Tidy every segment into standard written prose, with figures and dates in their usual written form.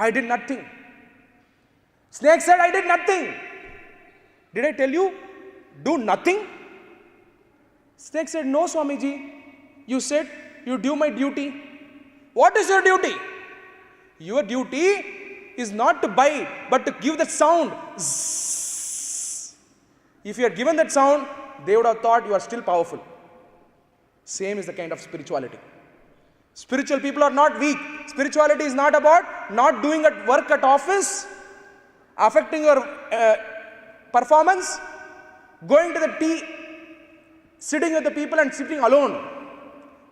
I did nothing. Snake said, I did nothing. Did I tell you, do nothing? Snake said, no, Swamiji. You said, you do my duty. What is your duty? Your duty is not to bite, but to give that sound. Zzz. If you had given that sound, they would have thought you are still powerful. Same is the kind of spirituality. Spiritual people are not weak. Spirituality is not about not doing at work at office, affecting your performance, going to the tea, sitting with the people and sitting alone.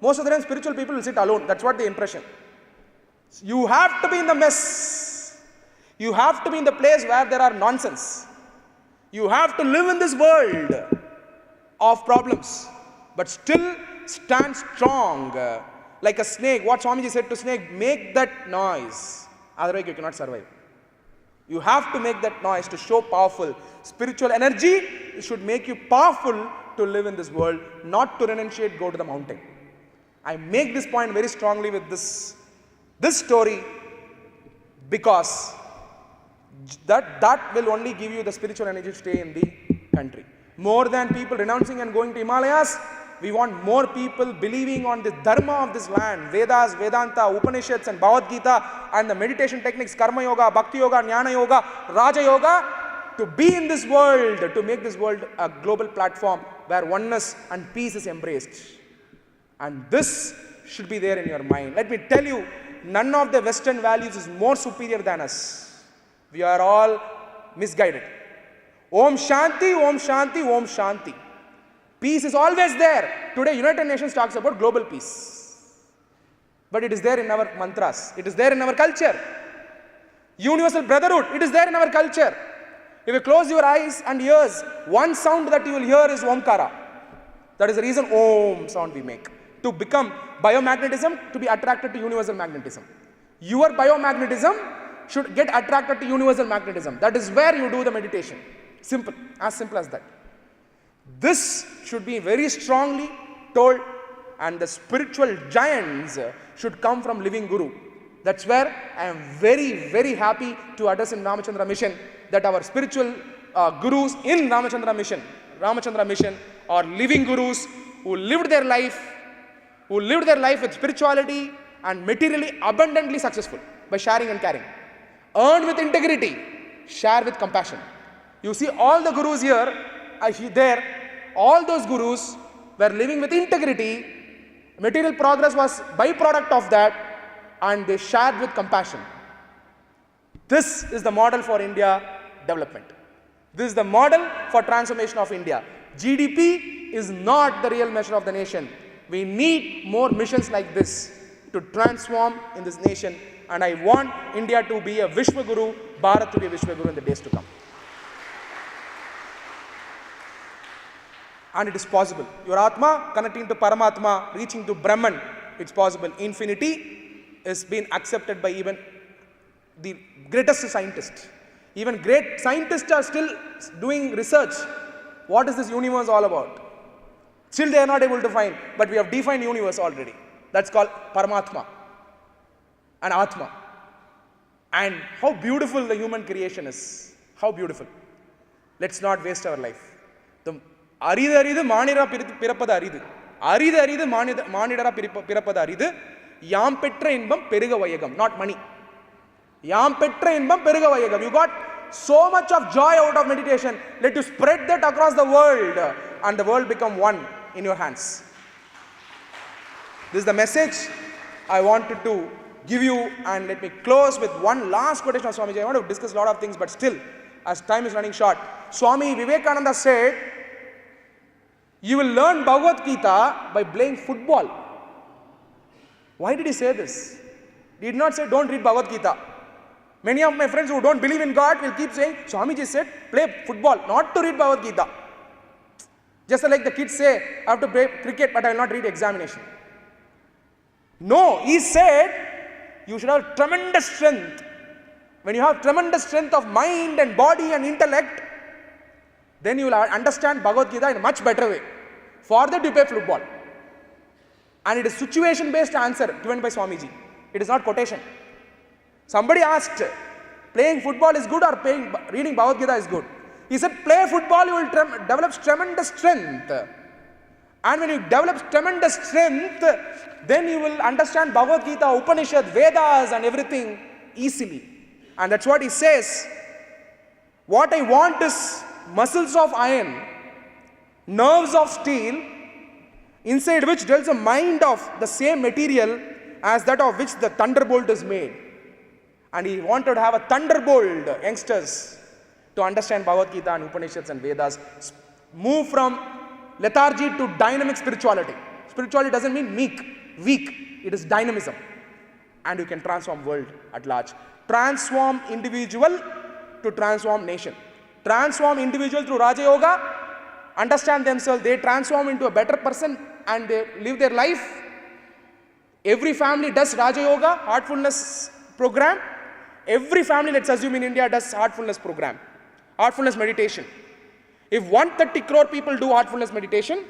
Most of the time spiritual people will sit alone. That's what the impression. You have to be in the mess. You have to be in the place where there are nonsense. You have to live in this world of problems, but still stand strong. Like a snake, what Swamiji said to snake, make that noise. Otherwise you cannot survive. You have to make that noise to show powerful. Spiritual energy should make you powerful to live in this world, not to renunciate, go to the mountain. I make this point very strongly with this story because that will only give you the spiritual energy to stay in the country. More than people renouncing and going to Himalayas, we want more people believing on the dharma of this land, Vedas, Vedanta, Upanishads and Bhagavad Gita and the meditation techniques, Karma Yoga, Bhakti Yoga, Jnana Yoga, Raja Yoga, to be in this world, to make this world a global platform where oneness and peace is embraced. And this should be there in your mind. Let me tell you, none of the Western values is more superior than us. We are all misguided. Om Shanti, Om Shanti, Om Shanti. Peace is always there. Today, United Nations talks about global peace. But it is there in our mantras. It is there in our culture. Universal brotherhood, it is there in our culture. If you close your eyes and ears, one sound that you will hear is Omkara. That is the reason Om sound we make. To become biomagnetism, to be attracted to universal magnetism. Your biomagnetism should get attracted to universal magnetism. That is where you do the meditation. Simple, as simple as that. This should be very strongly told, and the spiritual giants should come from living Guru. That's where I am very, very happy to address in Ramachandra Mission that our spiritual gurus in Ramachandra Mission are living gurus who lived their life with spirituality and materially abundantly successful by sharing and caring. Earned with integrity, share with compassion. You see all the gurus here, all those gurus were living with integrity, material progress was byproduct of that, and they shared with compassion. This is the model for India development. This is the model for transformation of India. GDP is not the real measure of the nation. We need more missions like this to transform in this nation, and I want India to be a Vishwa Guru, Bharat to be a Vishwa Guru in the days to come. And it is possible. Your Atma connecting to Paramatma, reaching to Brahman, it's possible. Infinity is being accepted by even the greatest scientists. Even great scientists are still doing research. What is this universe all about? Still they are not able to find, but we have defined universe already. That's called Paramatma and Atma. And how beautiful the human creation is. How beautiful. Let's not waste our life. The Arida Manira Pirapada Aridu. Arida Manidara Pirapada Aridu. Yam Petra inbam Periga Vayagam, not money. Yam Petra inbam Periga Vayagam. You got so much of joy out of meditation. Let you spread that across the world, and the world become one in your hands. This is the message I wanted to give you, and let me close with one last quotation of Swamiji. I want to discuss a lot of things, but still, as time is running short, Swami Vivekananda said, you will learn Bhagavad Gita by playing football. Why did he say this? He did not say, don't read Bhagavad Gita. Many of my friends who don't believe in God will keep saying, Swamiji said, play football, not to read Bhagavad Gita. Just like the kids say, I have to play cricket, but I will not read examination. No, he said, you should have tremendous strength. When you have tremendous strength of mind and body and intellect, then you will understand Bhagavad Gita in a much better way. For that you play football. And it is situation-based answer given by Swamiji. It is not quotation. Somebody asked, playing football is good or reading Bhagavad Gita is good? He said, play football, you will develop tremendous strength. And when you develop tremendous strength, then you will understand Bhagavad Gita, Upanishad, Vedas and everything easily. And that's what he says. What I want is muscles of iron, nerves of steel, inside which dwells a mind of the same material as that of which the thunderbolt is made. And he wanted to have a thunderbolt, youngsters, to understand Bhagavad Gita and Upanishads and Vedas. Move from lethargy to dynamic spirituality. Spirituality doesn't mean weak. It is dynamism. And you can transform world at large. Transform individual to transform nation. Transform individual through Raja Yoga. Understand themselves. They transform into a better person and they live their life. Every family does Raja Yoga, Heartfulness program. Every family, let's assume in India, does Heartfulness program. Heartfulness meditation. If 130 crore people do Heartfulness meditation,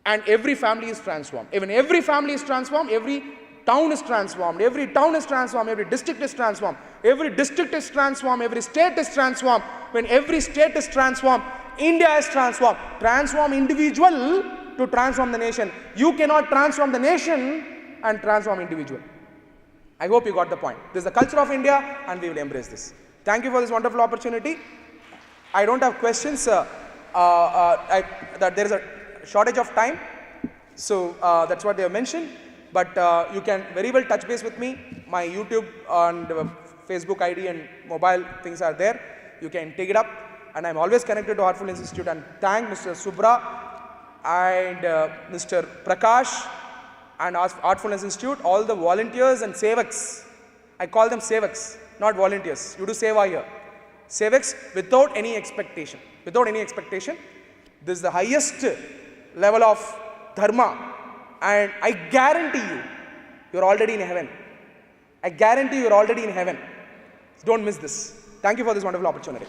and every family is transformed. Even every family is transformed, every town is transformed, every town is transformed, every district is transformed, every district is transformed, every state is transformed. When every state is transformed, India is transformed. Transform individual to transform the nation. You cannot transform the nation and transform individual. I hope you got the point. This is the culture of India and we will embrace this. Thank you for this wonderful opportunity. I don't have questions. That there is a shortage of time. So that's what they have mentioned. But you can very well touch base with me. My YouTube and Facebook ID and mobile things are there. You can take it up. And I'm always connected to Heartfulness Institute. And thank Mr. Subra and Mr. Prakash and Heartfulness Institute, all the volunteers and sevaks. I call them sevaks, not volunteers. You do seva here. Sevaks without any expectation. Without any expectation. This is the highest level of dharma. And I guarantee you, you're already in heaven. I guarantee you're already in heaven. Don't miss this. Thank you for this wonderful opportunity.